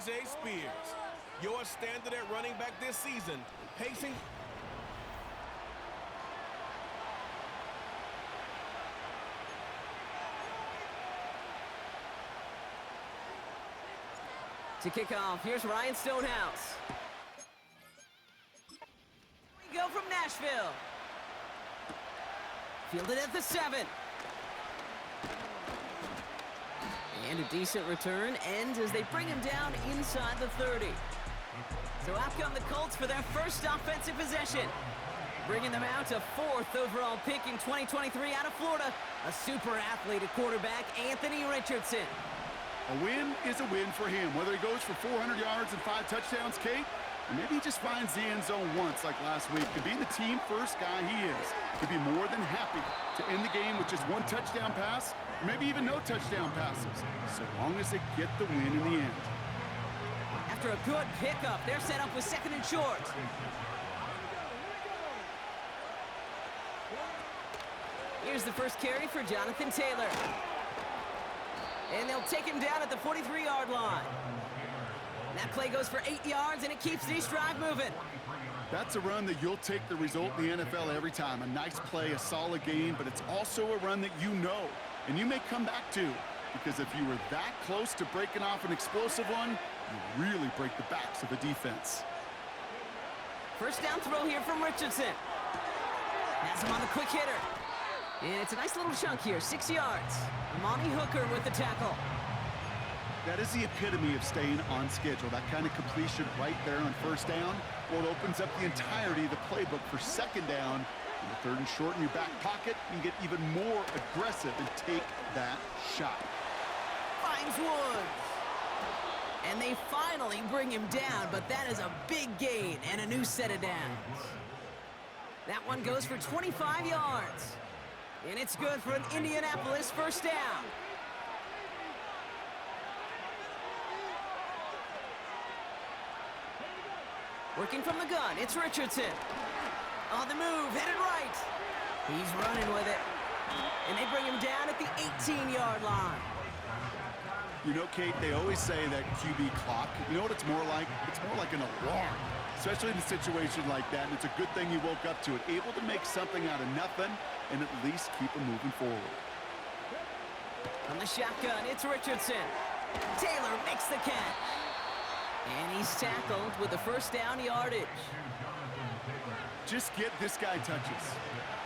Spears, your standard at running back this season, pacing. To kick off, here's Ryan Stonehouse. We go from Nashville. Fielded at the 7. And a decent return ends as they bring him down inside the 30. So out come the Colts for their first offensive possession. Bringing them out to 4th overall pick in 2023 out of Florida, a super athlete at quarterback, Anthony Richardson. A win is a win for him, whether he goes for 400 yards and 5 touchdowns, Kate, or maybe he just finds the end zone once like last week. To be the team first guy he is, he'd be more than happy to end the game with just 1 touchdown pass, or maybe even no touchdown passes, so long as they get the win in the end. After a good pickup, they're set up with 2nd and short. Here's the first carry for Jonathan Taylor. And they'll take him down at the 43-yard line. That play goes for 8 yards, and it keeps this drive moving. That's a run that you'll take the result in the NFL every time. A nice play, a solid game, but it's also a run that you know, and you may come back to, because if you were that close to breaking off an explosive one, you really break the backs of a defense. First down throw here from Richardson. Has him on the quick hitter. And it's a nice little chunk here, 6 yards. Amani Hooker with the tackle. That is the epitome of staying on schedule. That kind of completion right there on first down. Well, it opens up the entirety of the playbook for 2nd down. In the 3rd and short in your back pocket, you can get even more aggressive and take that shot. Finds Woods. And they finally bring him down, but that is a big gain and a new set of downs. That one goes for 25 yards. And it's good for an Indianapolis first down. Working from the gun, it's Richardson. On the move, headed right. He's running with it. And they bring him down at the 18-yard line. You know, Kate, they always say that QB clock, you know what it's more like? It's more like an alarm, especially in a situation like that. And it's a good thing you woke up to it, able to make something out of nothing and at least keep them moving forward. On the shotgun, it's Richardson. Taylor makes the catch. And he's tackled with the first down yardage. Just get this guy touches.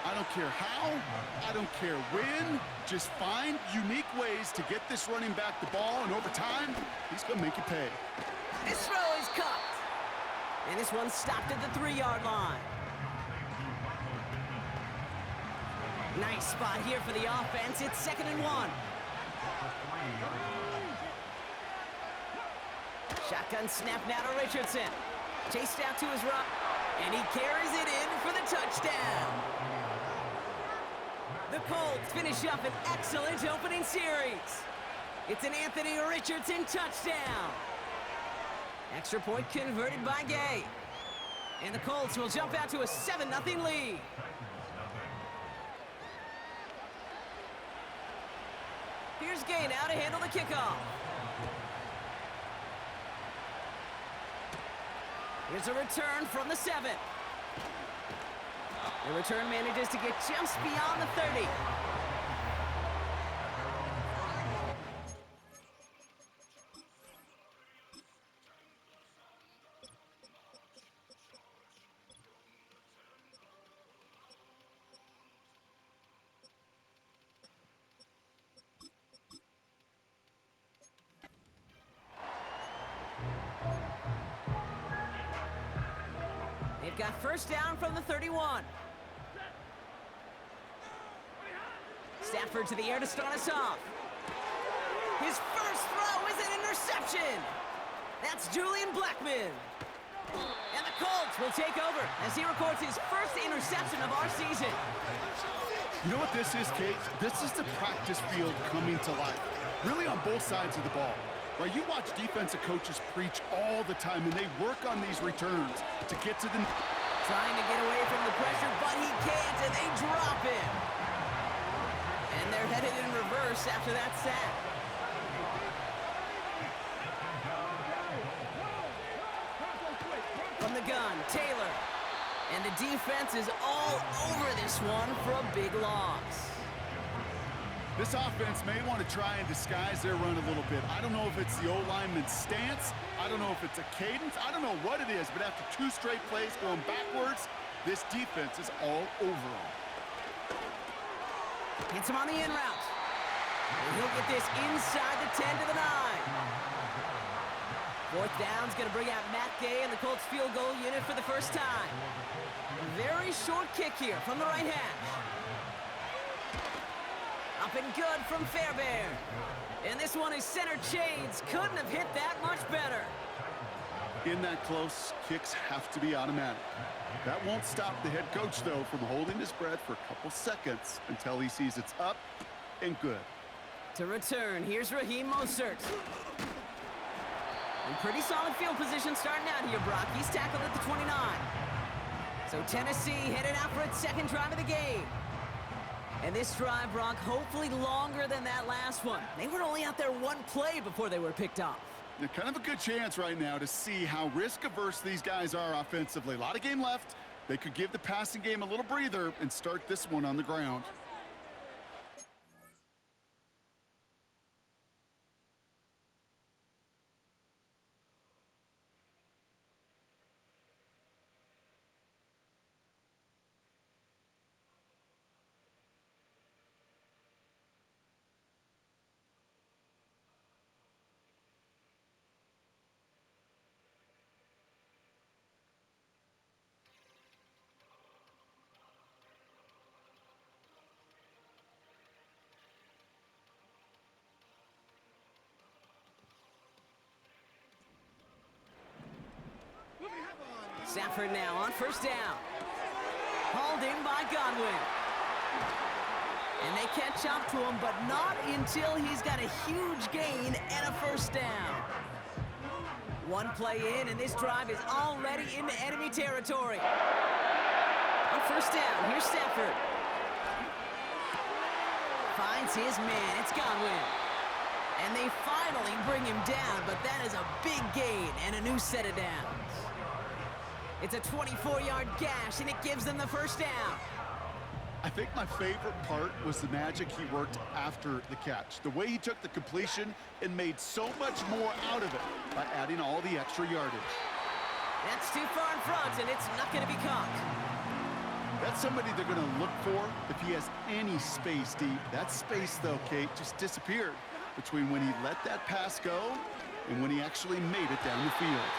I don't care how, I don't care when. Just find unique ways to get this running back the ball, and over time, he's going to make you pay. This throw is caught. And this one stopped at the 3-yard line. Nice spot here for the offense. It's 2nd and 1. Shotgun snap now to Richardson. Chased out to his right, and he carries it in for the touchdown. The Colts finish up an excellent opening series. It's an Anthony Richardson touchdown. Extra point converted by Gay. And the Colts will jump out to a 7-0 lead. Here's Gay now to handle the kickoff. Here's a return from the 7. The return manages to get just beyond the 30. They've got first down from the 31. Stafford to the air to start us off. His first throw is an interception. That's Julian Blackmon. And the Colts will take over as he records his first interception of our season. You know what this is, Kate? This is the practice field coming to life. Really on both sides of the ball. Right, you watch defensive coaches preach all the time, and they work on these returns to get to the... Trying to get away from the pressure, but he can't, and they drop him. And they're headed in reverse after that sack. gun, Taylor. And the defense is all over this one for a big loss. This offense may want to try and disguise their run a little bit. I don't know if it's the O-lineman's stance. I don't know if it's a cadence. I don't know what it is, but after 2 straight plays going backwards, this defense is all over them. Hits him on the in route. And he'll get this inside the 10 to the 9. 4th down's going to bring out Matt Gay and the Colts field goal unit for the first time. A very short kick here from the right hash. Up and good from Fairbairn. And this one is center Chains. Couldn't have hit that much better. In that close, kicks have to be automatic. That won't stop the head coach, though, from holding his breath for a couple seconds until he sees it's up and good. To return, here's Raheem Mostert. In pretty solid field position starting out here, Brock. He's tackled at the 29. So Tennessee headed out for its 2nd drive of the game. And this drive, Brock, hopefully longer than that last one. They were only out there 1 play before they were picked off. They're kind of a good chance right now to see how risk-averse these guys are offensively. A lot of game left. They could give the passing game a little breather and start this one on the ground. Stafford now on 1st down. Hauled in by Godwin. And they catch up to him, but not until he's got a huge gain and a 1st down. 1 play in, and this drive is already into enemy territory. On 1st down, here's Stafford. Finds his man, it's Godwin. And they finally bring him down, but that is a big gain and a new set of downs. It's a 24-yard gash, and it gives them the 1st down. I think my favorite part was the magic he worked after the catch. The way he took the completion and made so much more out of it by adding all the extra yardage. That's too far in front, and it's not going to be caught. That's somebody they're going to look for if he has any space deep. That space, though, Kate, just disappeared between when he let that pass go and when he actually made it down the field.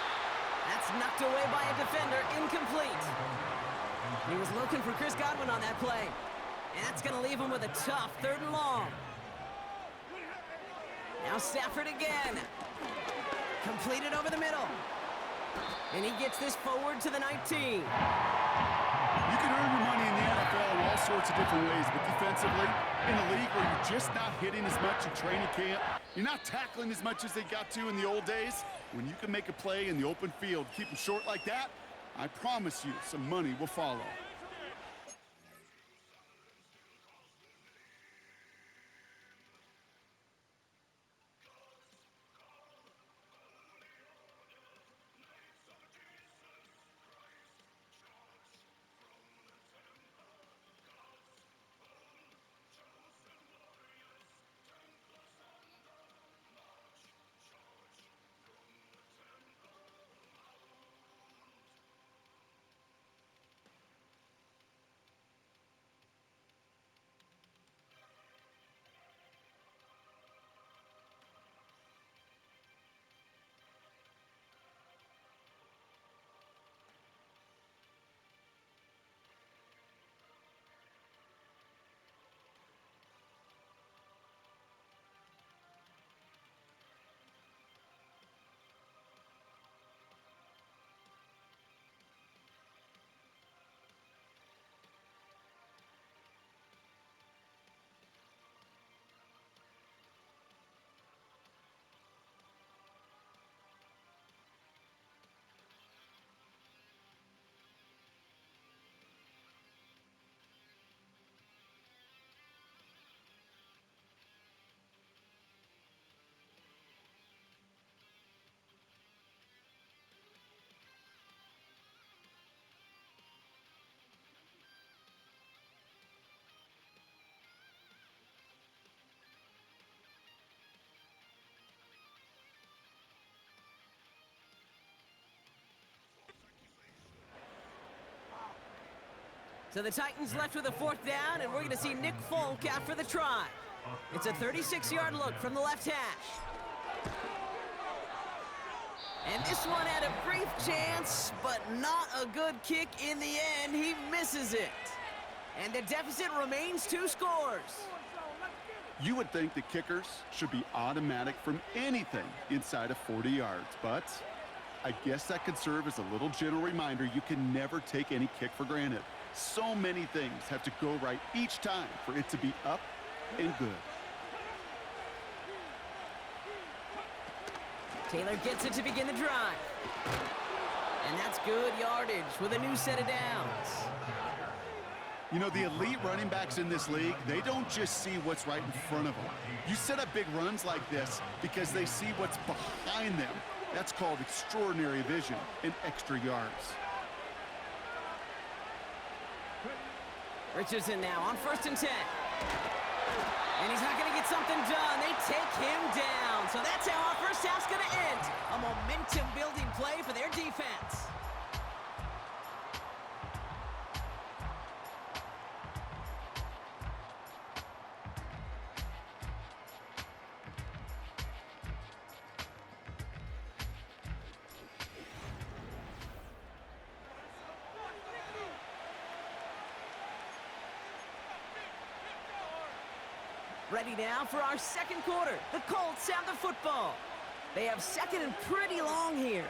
That's knocked away by a defender, incomplete. He was looking for Chris Godwin on that play. And that's going to leave him with a tough 3rd and long. Now Stafford again. Completed over the middle. And he gets this forward to the 19. You can earn your money in the NFL in all sorts of different ways, but defensively, in a league where you're just not hitting as much in training camp, you're not tackling as much as they got to in the old days, when you can make a play in the open field, keep them short like that, I promise you some money will follow. So the Titans left with a 4th down, and we're going to see Nick Folk out for the try. It's a 36-yard look from the left hash. And this one had a brief chance, but not a good kick in the end. He misses it. And the deficit remains 2 scores. You would think the kickers should be automatic from anything inside of 40 yards, but I guess that could serve as a little gentle reminder you can never take any kick for granted. So many things have to go right each time for it to be up and good. Taylor gets it to begin the drive. And that's good yardage with a new set of downs. You know, the elite running backs in this league, they don't just see what's right in front of them. You set up big runs like this because they see what's behind them. That's called extraordinary vision and extra yards. Richardson now on 1st and 10. And he's not going to get something done. They take him down. So that's how our first half's going to end. A momentum-building play for their defense. Ready now for our second quarter. The Colts have the football. They have 2nd and pretty long here.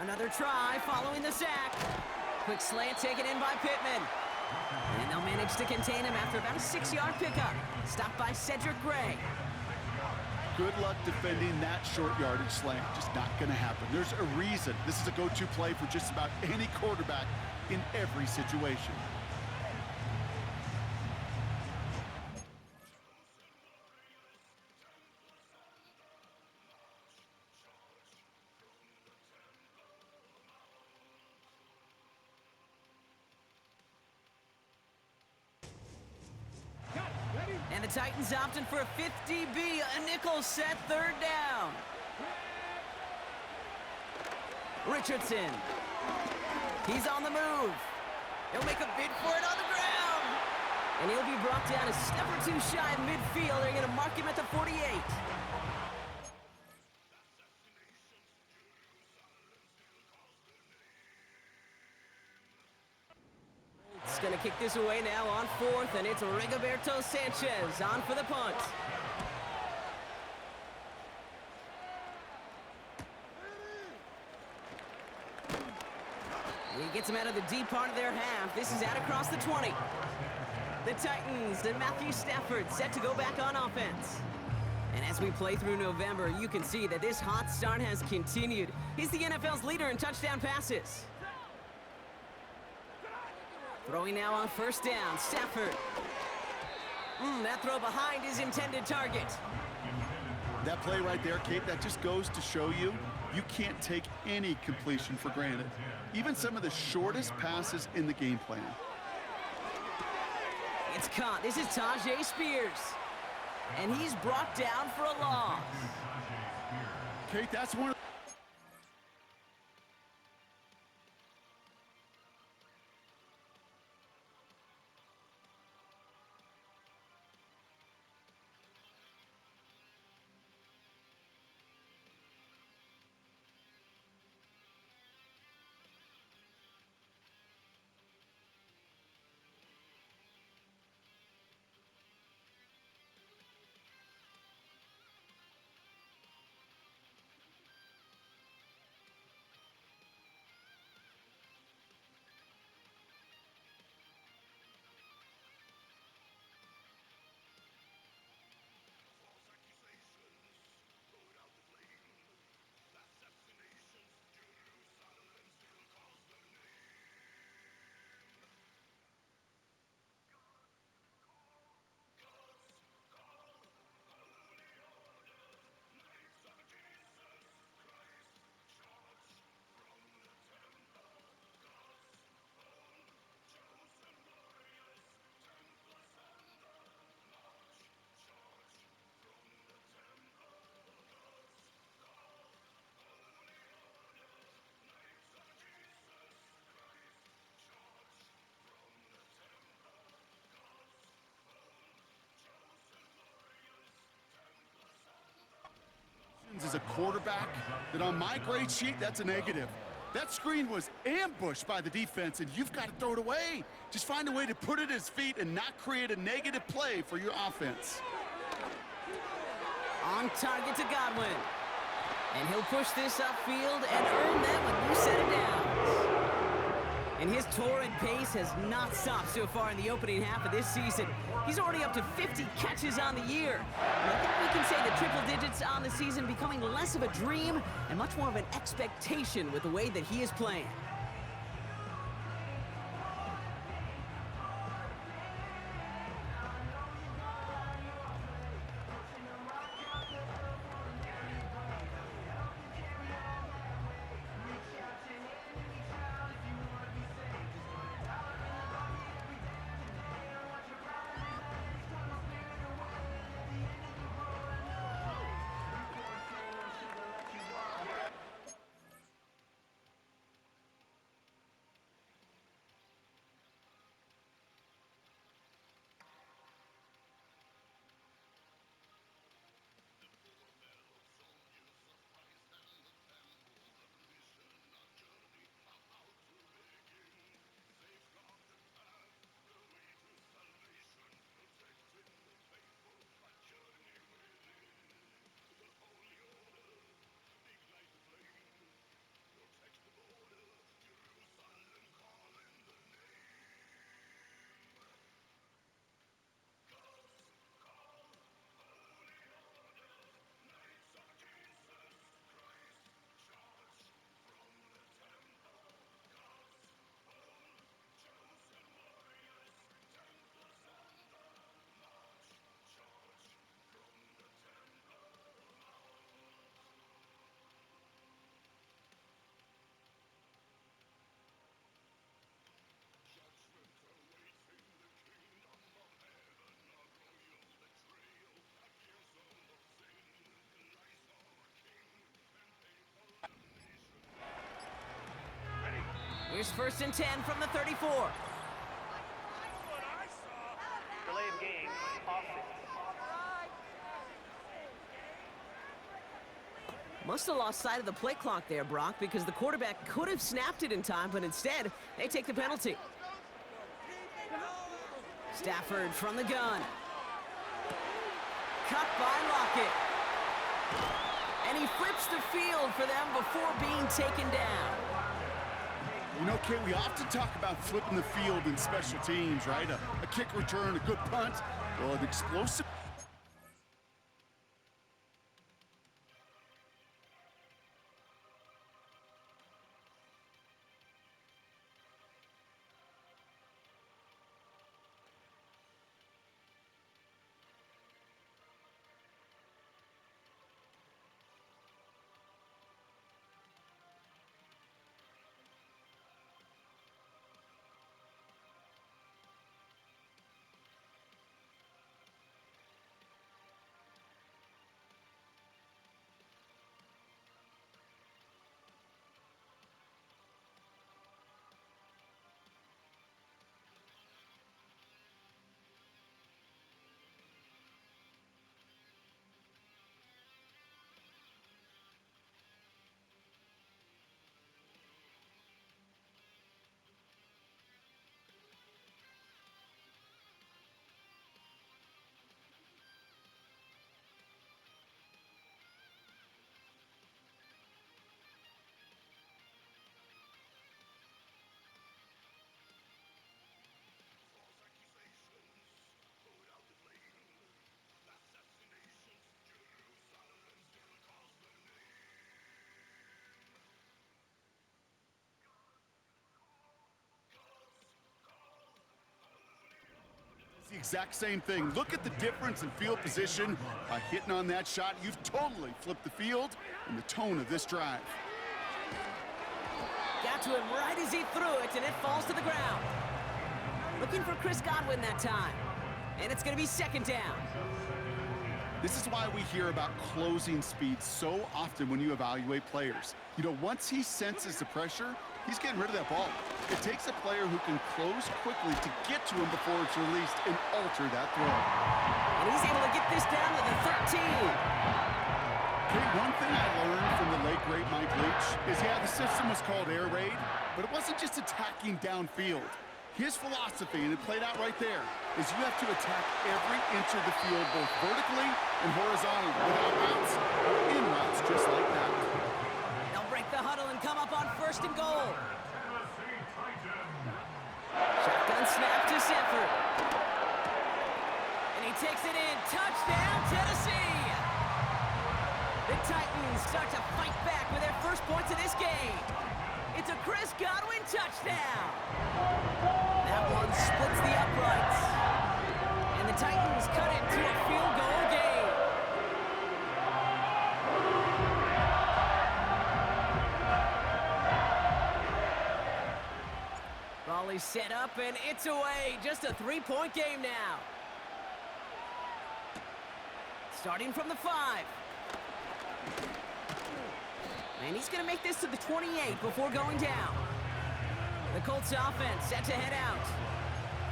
Another try following the sack. Quick slant taken in by Pittman. And they'll manage to contain him after about a 6-yard pickup. Stopped by Cedric Gray. Good luck defending that short yardage slant. Just not going to happen. There's a reason this is a go-to play for just about any quarterback in every situation. And the Titans opting for a 50B, a nickel set 3rd down. Richardson. He's on the move. He'll make a bid for it on the ground. And he'll be brought down a step or 2 shy of midfield. They're going to mark him at the 48. It's going to kick this away now on 4th, and it's Rigoberto Sanchez on for the punt. He gets him out of the deep part of their half. This is out across the 20. The Titans and Matthew Stafford set to go back on offense. And as we play through November, you can see that this hot start has continued. He's the NFL's leader in touchdown passes. Throwing now on 1st down, Stafford. That throw behind his intended target. That play right there, Kate, that just goes to show you, you can't take any completion for granted. Even some of the shortest passes in the game plan. It's caught. This is Tajay Spears. And he's brought down for a loss. Kate, that's one of as a quarterback, then on my grade sheet, that's a negative. That screen was ambushed by the defense, and you've got to throw it away. Just find a way to put it at his feet and not create a negative play for your offense. On target to Godwin. And he'll push this upfield and earn them a new set of downs. And his torrid pace has not stopped so far in the opening half of this season. He's already up to 50 catches on the year. And I think we can say the triple digits on the season becoming less of a dream and much more of an expectation with the way that he is playing. Here's 1st and 10 from the 34. Delay of game, offense. Must have lost sight of the play clock there, Brock, because the quarterback could have snapped it in time, but instead, they take the penalty. Stafford from the gun. Cut by Lockett. And he flips the field for them before being taken down. You know, Kate, we often talk about flipping the field in special teams, right? A kick return, a good punt, well, an explosive... The exact same thing. Look at the difference in field position. By hitting on that shot, you've totally flipped the field and the tone of this drive. Got to him right as he threw it, and it falls to the ground. Looking for Chris Godwin that time. And it's going to be 2nd down. This is why we hear about closing speed so often when you evaluate players. You know, once he senses the pressure, he's getting rid of that ball. It takes a player who can close quickly to get to him before it's released and alter that throw. And he's able to get this down to the 13. Okay, one thing I learned from the late, great Mike Leach is, yeah, the system was called air raid, but it wasn't just attacking downfield. His philosophy, and it played out right there, is you have to attack every inch of the field, both vertically and horizontally, without routes or in routes, just like that. They'll break the huddle and come up on 1st and goal. Shotgun snap to Sanford. And he takes it in. Touchdown, Tennessee! The Titans start to fight back with their first points of this game. It's a Chris Godwin touchdown. That one splits the uprights. And the Titans cut it to a field goal game. Volley set up and it's away. Just a 3-point game now. Starting from the 5. And he's going to make this to the 28 before going down. The Colts offense set to head out.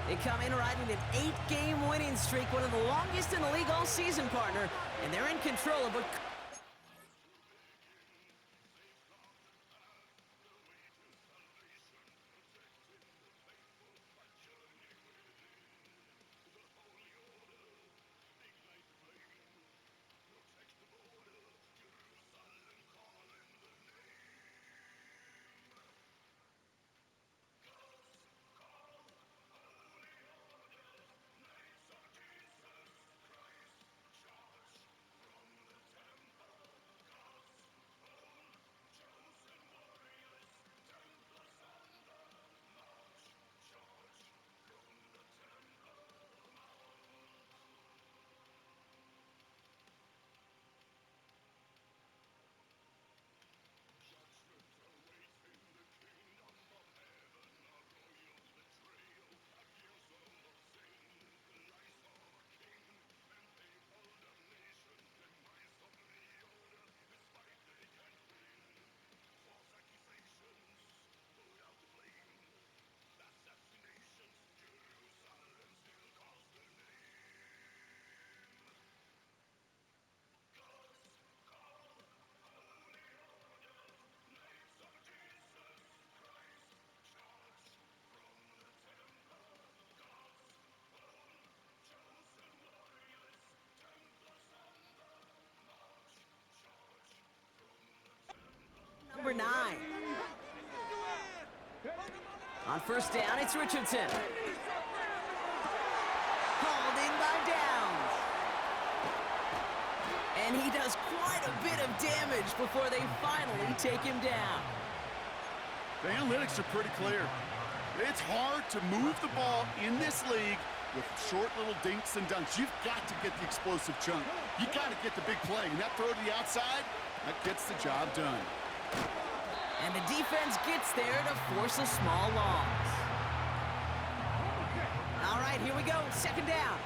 They come in riding an 8-game winning streak, one of the longest in the league all season, partner. And they're in control of a... Number 9. On 1st down, it's Richardson. Hauled in by Downs. And he does quite a bit of damage before they finally take him down. The analytics are pretty clear. It's hard to move the ball in this league with short little dinks and dunks. You've got to get the explosive chunk. You got to get the big play. And that throw to the outside, that gets the job done. And the defense gets there to force a small loss. All right, here we go. 2nd down.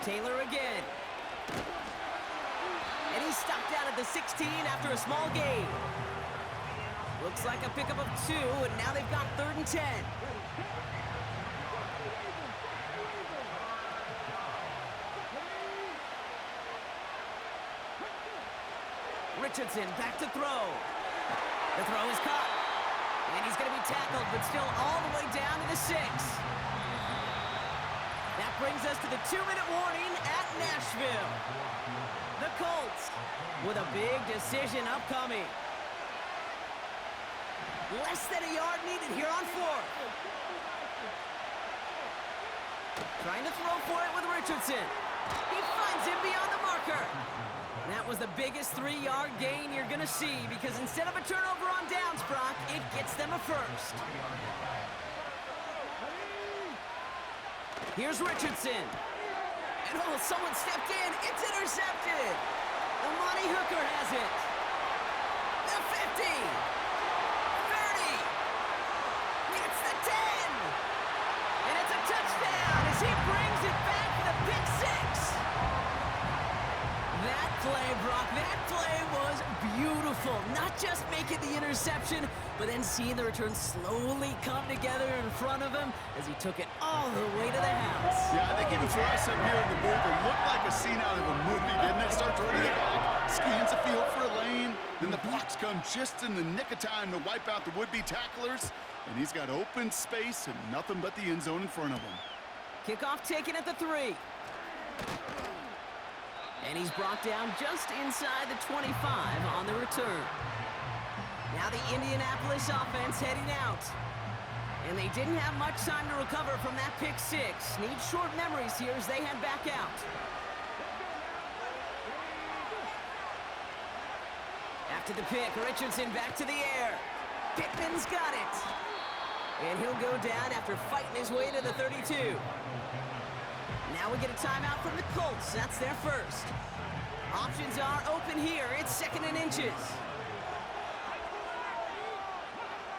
Taylor again. And he's stopped out at the 16 after a small gain. Looks like a pickup of 2, and now they've got 3rd and 10. Richardson back to throw. The throw is caught. And he's going to be tackled, but still all the way down to the 6. That brings us to the 2-minute warning at Nashville. The Colts with a big decision upcoming. Less than a yard needed here on 4th. Trying to throw for it with Richardson. He finds him beyond the marker. That was the biggest 3-yard gain you're going to see because instead of a turnover on downs, Brock, it gets them a 1st. Here's Richardson. And oh, someone stepped in. It's intercepted. Amani Hooker has it. The 50. 30. Gets the 10. And it's a touchdown as he brings it back for the pick 6. That play, Brock, that play was beautiful. beautiful. Not just making the interception, but then seeing the return slowly come together in front of him as he took it all the way to the house. Yeah, I think even for us up here in the booth, it looked like a scene out of a movie, didn't it? Starts running it back, scans the field for a lane, then the blocks come just in the nick of time to wipe out the would-be tacklers, and he's got open space and nothing but the end zone in front of him. Kickoff taken at the 3. And he's brought down just inside the 25 on the return. Now the Indianapolis offense heading out. And they didn't have much time to recover from that pick 6. Need short memories here as they head back out. After the pick, Richardson back to the air. Pittman's got it. And he'll go down after fighting his way to the 32. Now we get a timeout from the Colts. That's their first. Options are open here. It's 2nd and inches.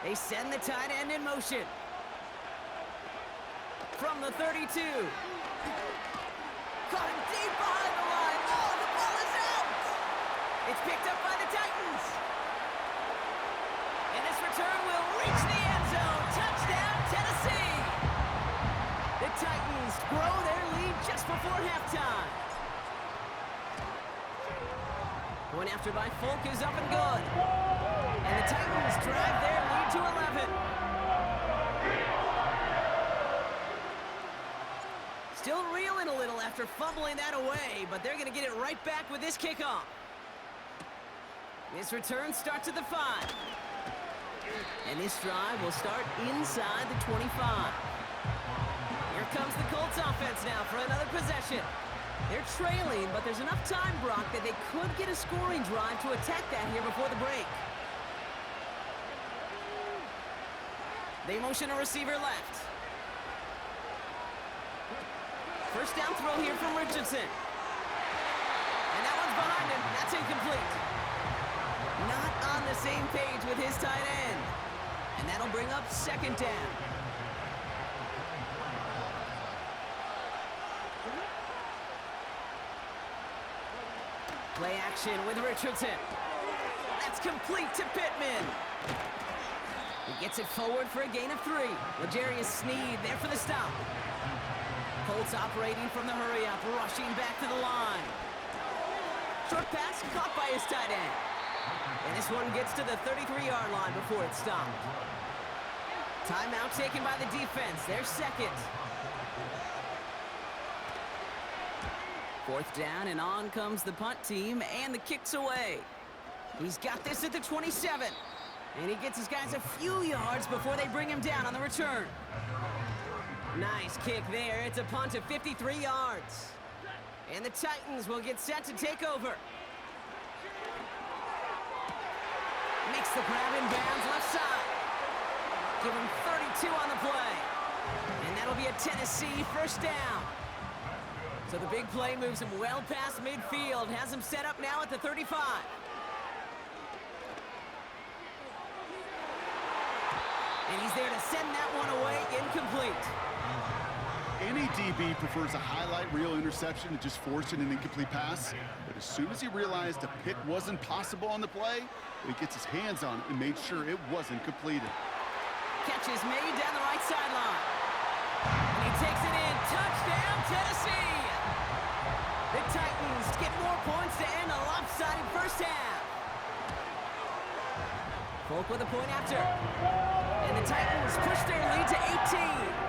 They send the tight end in motion. From the 32. Caught him deep behind the line. Oh, the ball is out. It's picked up by the Titans. And this return will reach the end zone. Touchdown, Tennessee. The Titans grow their lead just before halftime. Point after by Folk is up and good. And the Titans drive their lead to 11. Still reeling a little after fumbling that away, but they're going to get it right back with this kickoff. This return starts at the 5. And this drive will start inside the 25. Here comes the Colts offense now for another possession. They're trailing, but there's enough time, Brock, that they could get a scoring drive to attack that here before the break. They motion a receiver left. First down throw here from Richardson. And that one's behind him. That's incomplete. Not on the same page with his tight end. And that'll bring up 2nd down. Play action with Richardson. That's complete to Pittman. He gets it forward for a gain of 3. L'Jarius Sneed there for the stop. Colts operating from the hurry-up, rushing back to the line. Short pass caught by his tight end. And this one gets to the 33-yard line before it's stopped. Timeout taken by the defense. Their 2nd. 4th down, and on comes the punt team, and the kick's away. He's got this at the 27. And he gets his guys a few yards before they bring him down on the return. Nice kick there. It's a punt of 53 yards. And the Titans will get set to take over. Makes the grab in bounds left side. Give him 32 on the play. And that'll be a Tennessee first down. So the big play moves him well past midfield. Has him set up now at the 35. And he's there to send that one away, incomplete. Any DB prefers a highlight reel interception to just forcing an incomplete pass. But as soon as he realized a pick wasn't possible on the play, he gets his hands on it and made sure it wasn't completed. Catch is made down the right sideline. And he takes it in. Touchdown, Tennessee! The Titans get more points to end a lopsided first half. Folk with a point after. And the Titans push their lead to 18.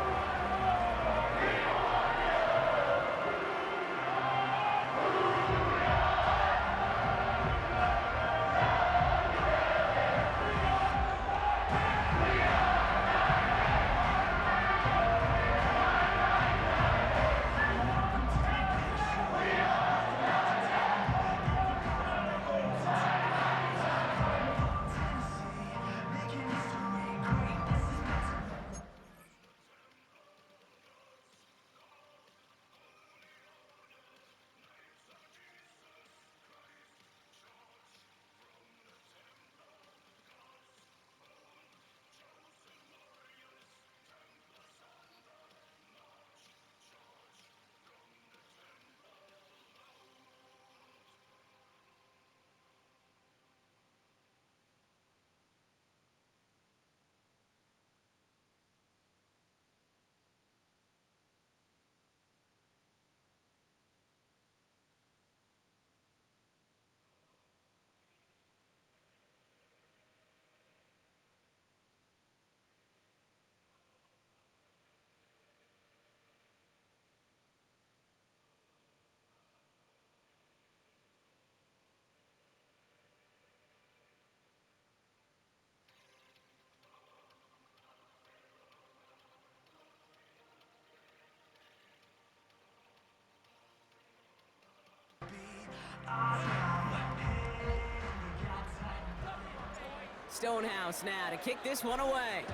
Stonehouse now to kick this one away.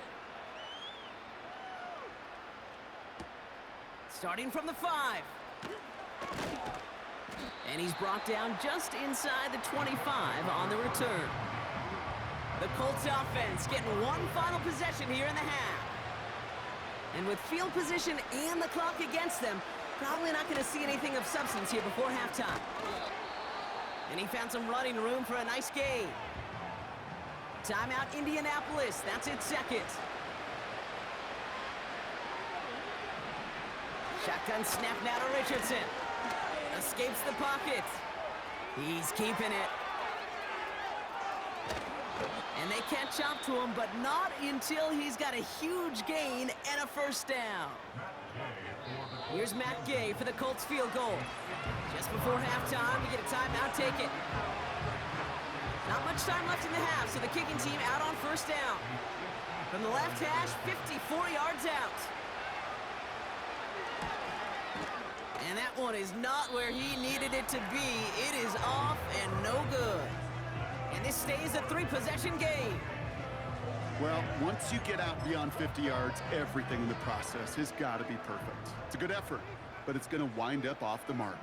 Starting from the 5. And he's brought down just inside the 25 on the return. The Colts offense getting one final possession here in the half. And with field position and the clock against them, probably not going to see anything of substance here before halftime. And he found some running room for a nice gain. Timeout Indianapolis, that's its second. Shotgun snap now to Richardson. Escapes the pocket. He's keeping it. And they catch up to him, but not until he's got a huge gain and a first down. Here's Matt Gay for the Colts field goal. Just before halftime, we get a timeout, take it. Not much time left in the half, so the kicking team out on first down. From the left hash, 54 yards out. And that one is not where he needed it to be. It is off and no good. And this stays a 3-possession game. Well, once you get out beyond 50 yards, everything in the process has got to be perfect. It's a good effort, but it's going to wind up off the mark.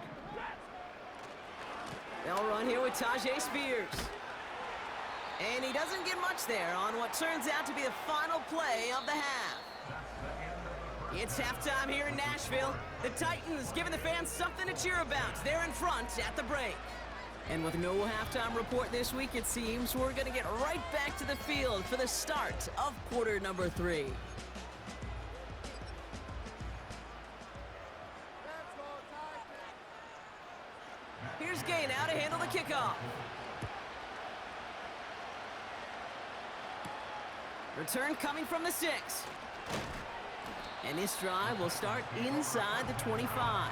They'll run here with Tajay Spears. And he doesn't get much there on what turns out to be the final play of the half. It's halftime here in Nashville. The Titans giving the fans something to cheer about. They're in front at the break. And with no halftime report this week, it seems we're going to get right back to the field for the start of quarter number 3. Here's Gay now to handle the kickoff. Return coming from the 6. And this drive will start inside the 25.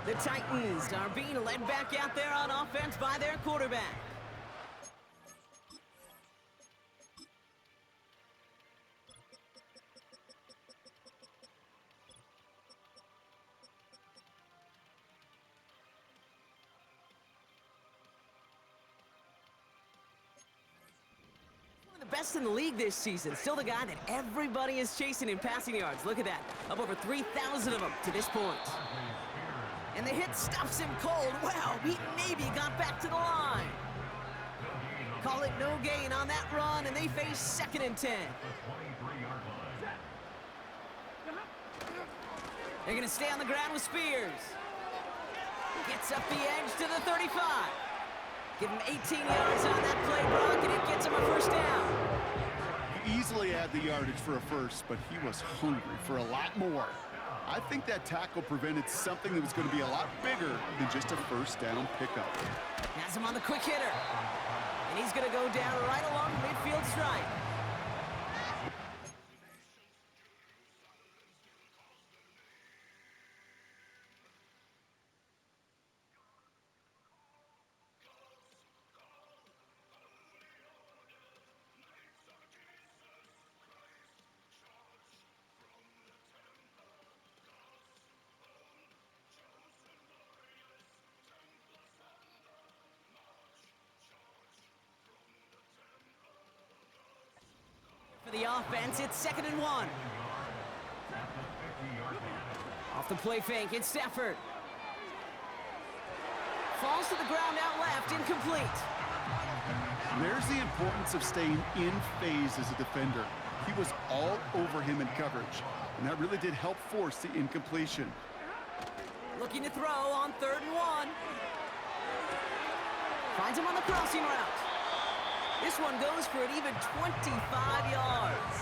The Titans are being led back out there on offense by their quarterback. Best in the league this season. Still the guy that everybody is chasing in passing yards. Look at that. Up over 3,000 of them to this point. And the hit stuffs him cold. Wow, he maybe got back to the line. Call it no gain on that run, and they face 2nd and 10. They're going to stay on the ground with Spears. Gets up the edge to the 35. Give him 18 yards on that play, Brock, and it gets him a first down. He easily had the yardage for a first, but he was hungry for a lot more. I think that tackle prevented something that was going to be a lot bigger than just a first down pickup. Has him on the quick hitter. And he's going to go down right along midfield stripe. For the offense, it's 2nd and 1. Off the play fake, it's Stafford. Falls to the ground out left, incomplete. There's the importance of staying in phase as a defender. He was all over him in coverage, and that really did help force the incompletion. Looking to throw on 3rd and 1. Finds him on the crossing route. This one goes for an even 25 yards.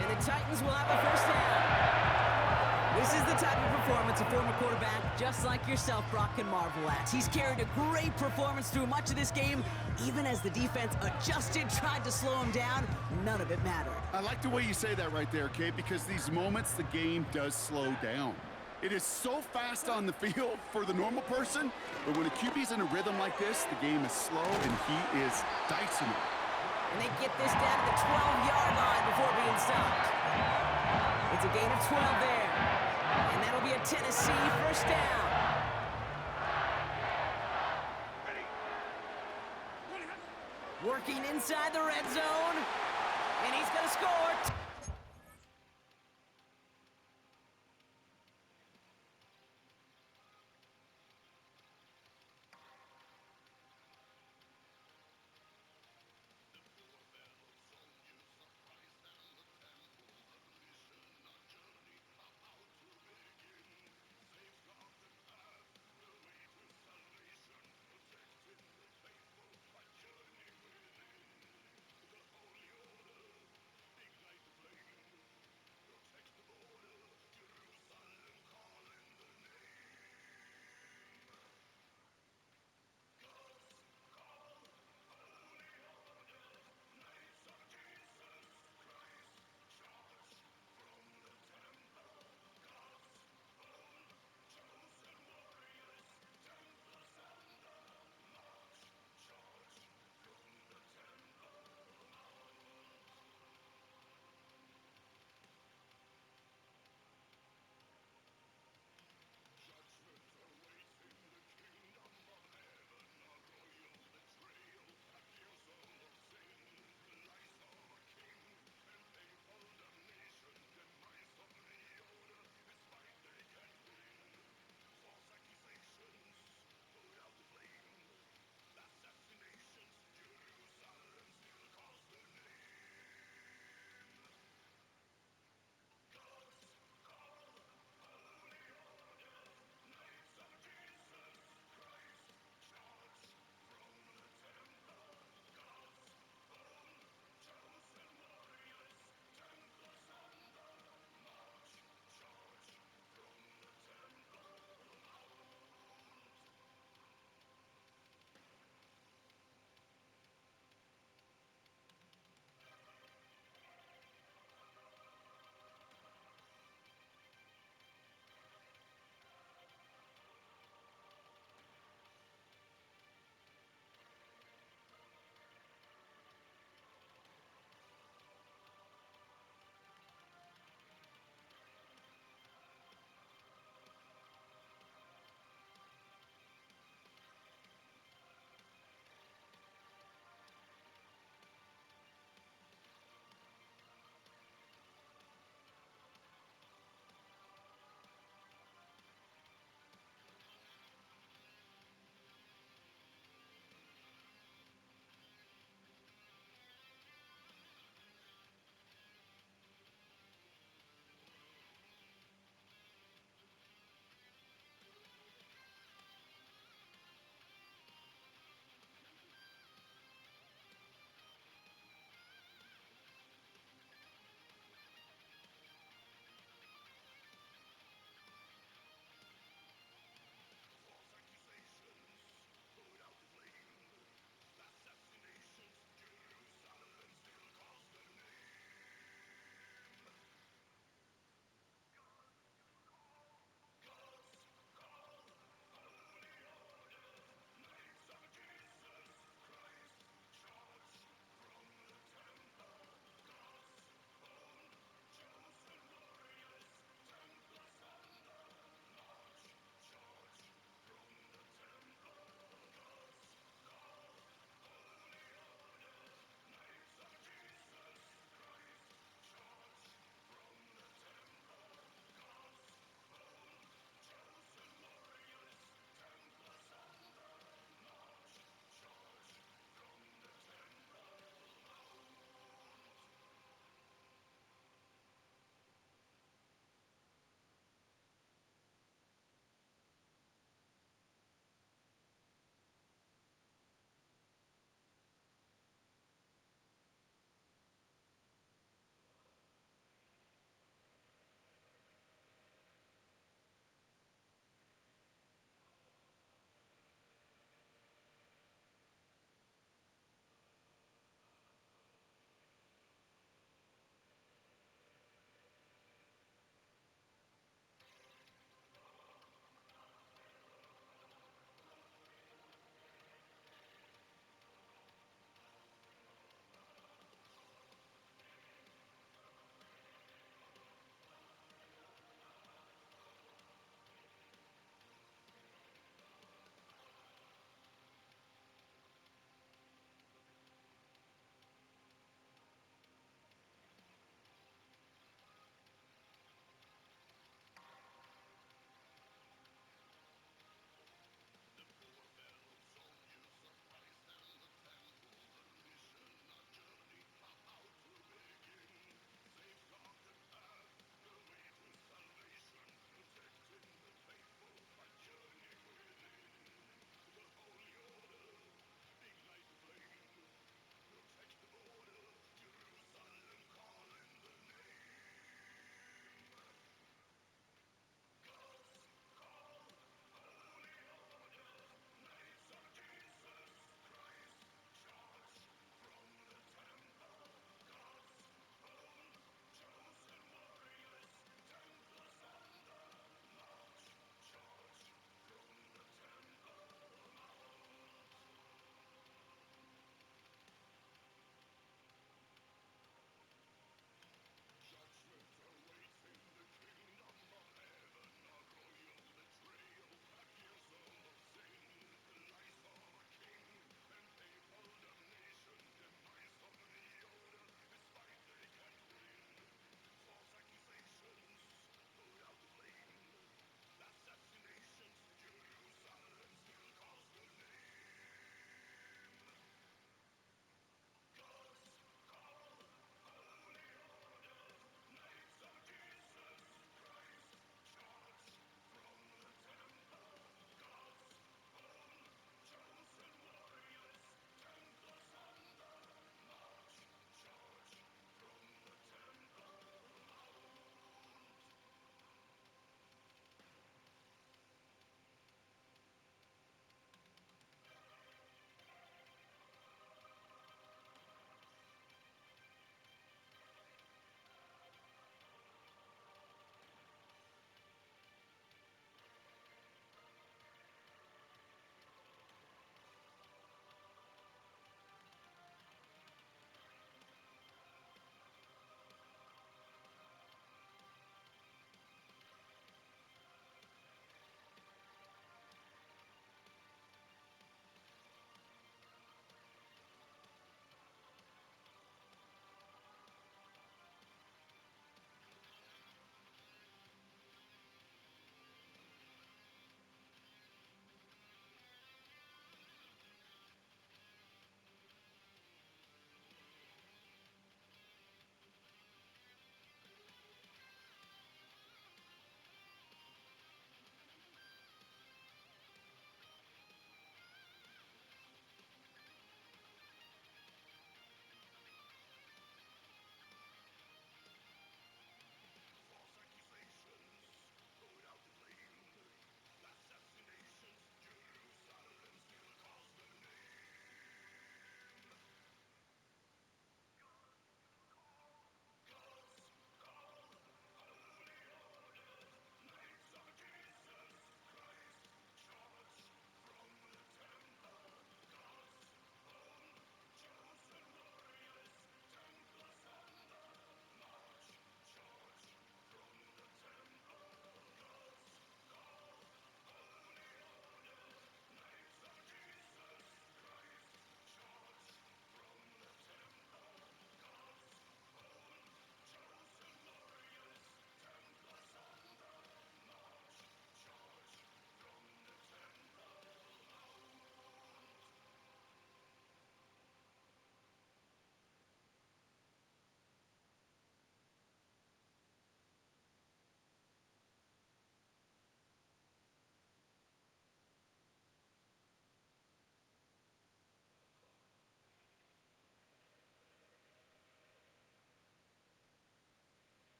And the Titans will have a first down. This is the type of performance a former quarterback, just like yourself, Brock, can marvel at. He's carried a great performance through much of this game. Even as the defense adjusted, tried to slow him down, none of it mattered. I like the way you say that right there, Kate, because these moments the game does slow down. It is so fast on the field for the normal person, but when a QB's in a rhythm like this, the game is slow and he is dicing it. And they get this down to the 12-yard line before being stopped. It's a gain of 12 there. And that'll be a Tennessee first down. Working inside the red zone. And he's going to score.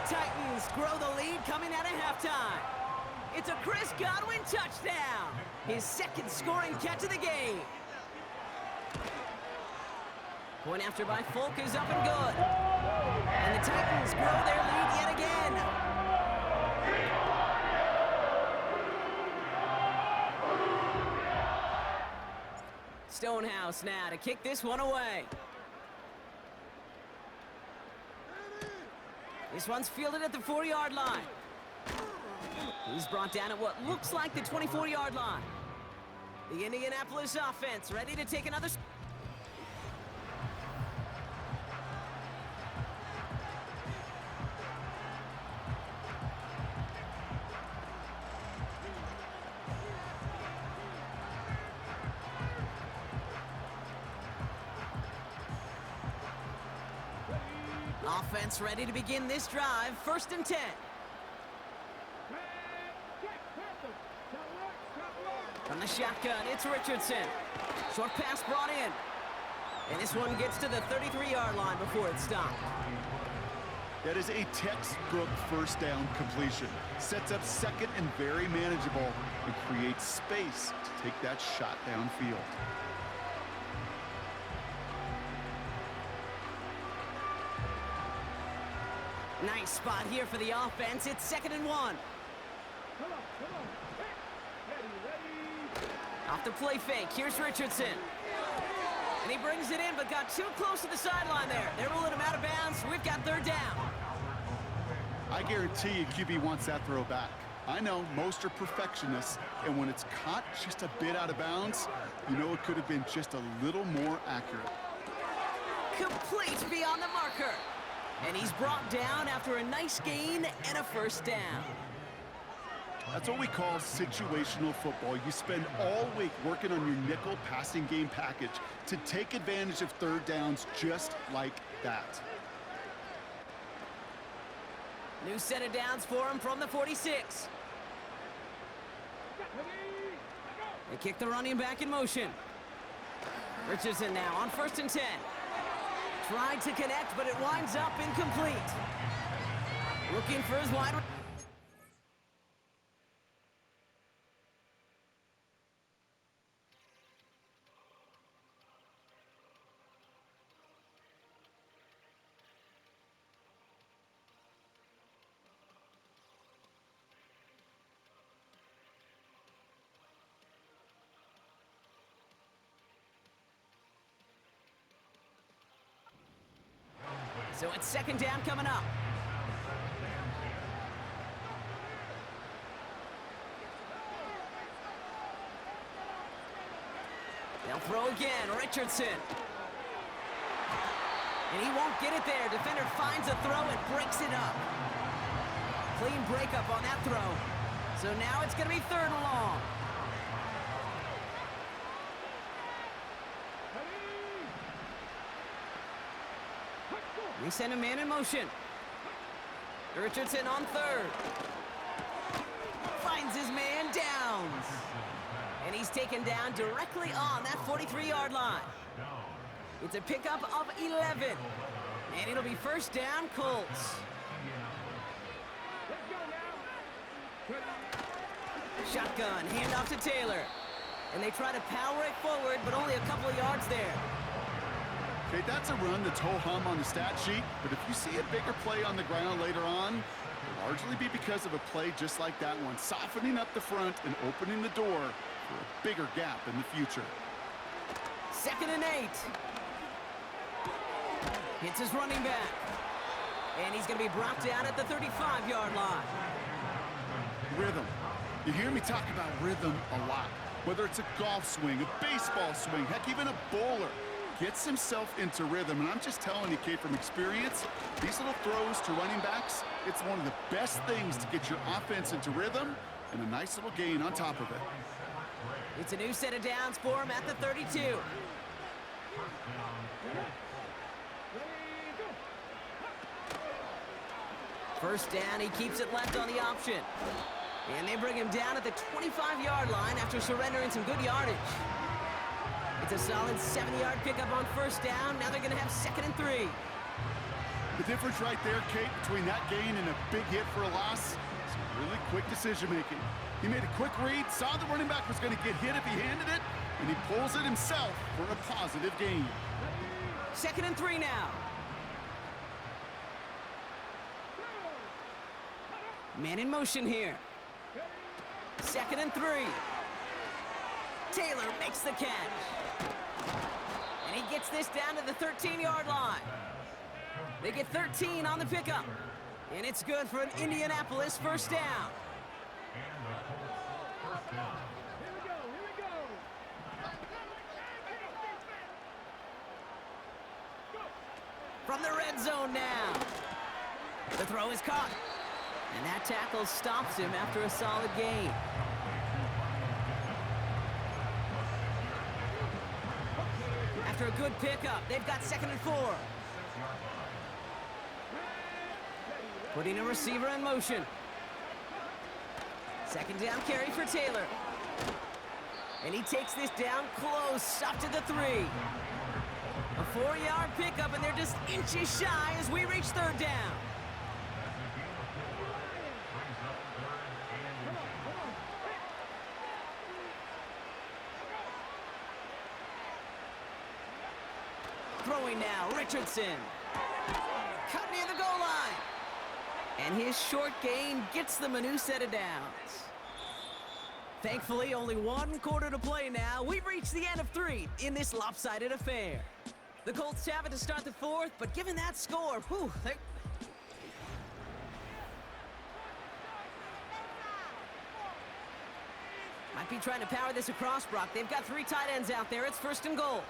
Titans grow the lead coming out of halftime. It's a Chris Godwin touchdown. His second scoring catch of the game. Point after by Folk is up and good. And the Titans grow their lead yet again. Stonehouse now to kick this one away. This one's fielded at the 4-yard line. He's brought down at what looks like the 24-yard line. The Indianapolis offense ready to take another... Offense ready to begin this drive. 1st and 10. From the shotgun, it's Richardson. Short pass brought in. And this one gets to the 33-yard line before it's stopped. That is a textbook first down completion. Sets up second and very manageable and creates space to take that shot downfield. Nice spot here for the offense. It's 2nd and 1. Off the play fake, here's Richardson. And he brings it in, but got too close to the sideline there. They're rolling him out of bounds. We've got 3rd down. I guarantee you QB wants that throw back. I know most are perfectionists, and when it's caught just a bit out of bounds, you know it could have been just a little more accurate. Complete beyond the marker. And he's brought down after a nice gain and a 1st down. That's what we call situational football. You spend all week working on your nickel passing game package to take advantage of 3rd downs just like that. New set of downs for him from the 46. They kick the running back in motion. Richardson now on 1st and 10. Tried to connect, but it winds up incomplete. Looking for his wide... So it's 2nd down coming up. They'll throw again, Richardson. And he won't get it there. Defender finds a throw and breaks it up. Clean breakup on that throw. So now it's going to be 3rd and long. We send a man in motion. Richardson on 3rd. Finds his man, downs. And he's taken down directly on that 43-yard line. It's a pickup of 11. And it'll be 1st down, Colts. Shotgun, handoff to Taylor. And they try to power it forward, but only a couple of yards there. Okay, that's a run that's ho-hum on the stat sheet, but if you see a bigger play on the ground later on, it'll largely be because of a play just like that one, softening up the front and opening the door for a bigger gap in the future. 2nd and 8. Hits his running back. And he's going to be brought down at the 35-yard line. Rhythm. You hear me talk about rhythm a lot. Whether it's a golf swing, a baseball swing, heck, even a bowler. Gets himself into rhythm, and I'm just telling you, Kate, from experience, these little throws to running backs, it's one of the best things to get your offense into rhythm and a nice little gain on top of it. It's a new set of downs for him at the 32. First down, he keeps it left on the option. And they bring him down at the 25-yard line after surrendering some good yardage. It's a solid 70-yard pickup on 1st down. Now they're going to have 2nd and 3. The difference right there, Kate, between that gain and a big hit for a loss is really quick decision-making. He made a quick read, saw the running back was going to get hit if he handed it, and he pulls it himself for a positive gain. 2nd and 3 now. Man in motion here. 2nd and 3. Taylor makes the catch. And he gets this down to the 13-yard line. They get 13 on the pickup. And it's good for an Indianapolis first down. From the red zone now. The throw is caught. And that tackle stops him after a solid gain. After a good pickup, they've got 2nd and 4. Putting a receiver in motion. 2nd down carry for Taylor. And he takes this down close, up to the 3. A 4-yard pickup, and they're just inches shy as we reach 3rd down. Throwing now, Richardson. Cut near the goal line. And his short gain gets them a new set of downs. Thankfully, only 1 quarter to play now. We've reached the end of 3 in this lopsided affair. The Colts have it to start the 4th, but given that score, might be trying to power this across, Brock. They've got 3 tight ends out there. It's 1st and goal.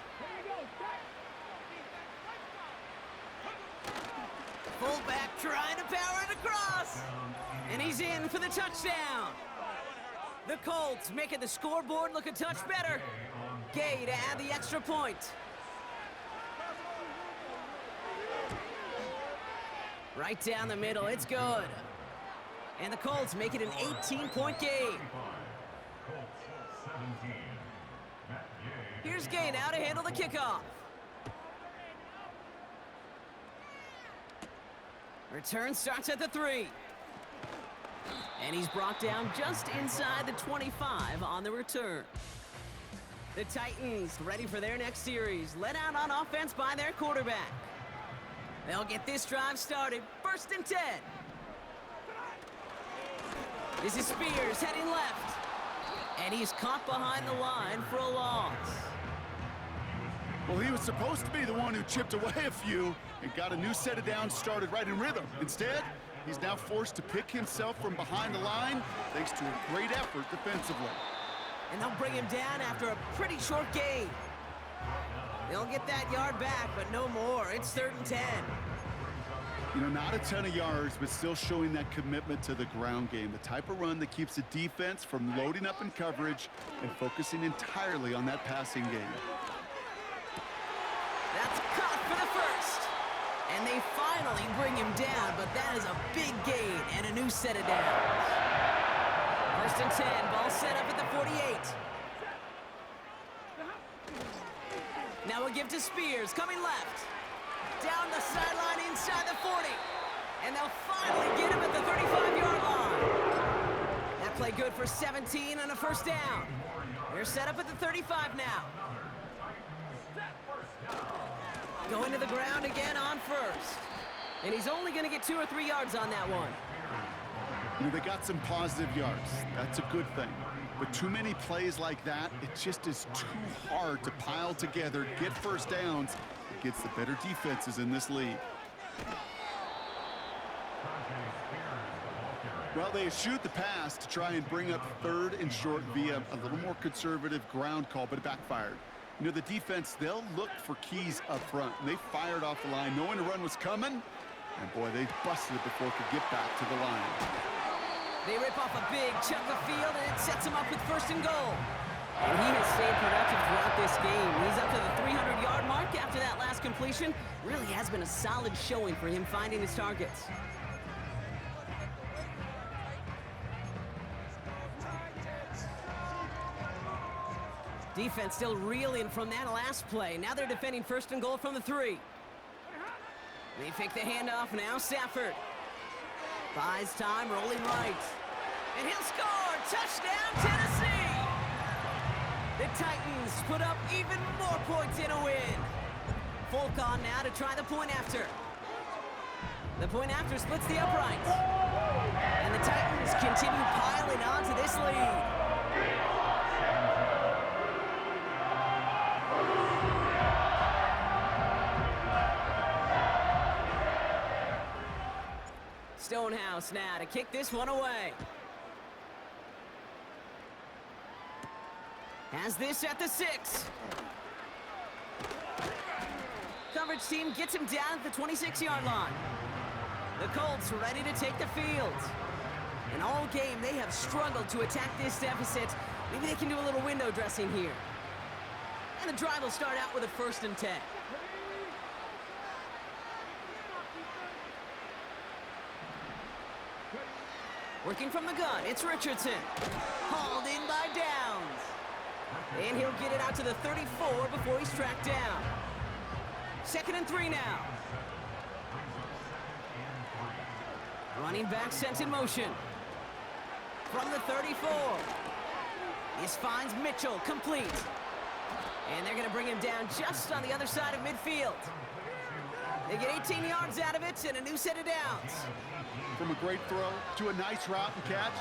Fullback trying to power it across. And he's in for the touchdown. The Colts making the scoreboard look a touch better. Gay to add the extra point. Right down the middle, it's good. And the Colts make it an 18-point game. Here's Gay now to handle the kickoff. Return starts at the 3. And he's brought down just inside the 25 on the return. The Titans ready for their next series, led out on offense by their quarterback. They'll get this drive started, 1st and 10. This is Spears heading left. And he's caught behind the line for a loss. Well, he was supposed to be the one who chipped away a few and got a new set of downs started right in rhythm. Instead, he's now forced to pick himself from behind the line thanks to a great effort defensively. And they'll bring him down after a pretty short gain. They'll get that yard back, but no more. It's 3rd and 10. You know, not a ton of yards, but still showing that commitment to the ground game. The type of run that keeps the defense from loading up in coverage and focusing entirely on that passing game. That's caught for the 1st. And they finally bring him down, but that is a big gain and a new set of downs. 1st and 10, ball set up at the 48. Now we'll give to Spears, coming left. Down the sideline inside the 40. And they'll finally get him at the 35-yard line. That play good for 17 and a 1st down. They're set up at the 35 now. Going to the ground again on 1st. And he's only going to get 2 or 3 yards on that one. You know, they got some positive yards. That's a good thing. But too many plays like that, it just is too hard to pile together, get 1st downs against the better defenses in this league. Well, they eschewed the pass to try and bring up 3rd and short via a little more conservative ground call, but it backfired. You know, the defense, they'll look for keys up front, and they fired off the line knowing the run was coming, and boy, they busted it before it could get back to the line. They rip off a big chunk of field, and it sets him up with 1st and goal. And he has stayed productive throughout this game. He's up to the 300-yard mark after that last completion. Really has been a solid showing for him finding his targets. Defense still reeling from that last play. Now they're defending 1st and goal from the 3. They fake the handoff, now Stafford. Buys time, rolling right. And he'll score! Touchdown, Tennessee! The Titans put up even more points in a win. Folk on now to try the point after. The point after splits the upright. And the Titans continue piling on to this lead. Stonehouse now to kick this one away. Has this at the 6. Coverage team gets him down at the 26-yard line. The Colts ready to take the field. And all game, they have struggled to attack this deficit. Maybe they can do a little window dressing here. And the drive will start out with a 1st and 10. Working from the gun, it's Richardson. Hauled in by Downs. And he'll get it out to the 34 before he's tracked down. 2nd and 3 now. Running back sent in motion. From the 34. This finds Mitchell, complete. And they're going to bring him down just on the other side of midfield. They get 18 yards out of it and a new set of downs. From a great throw to a nice route and catch.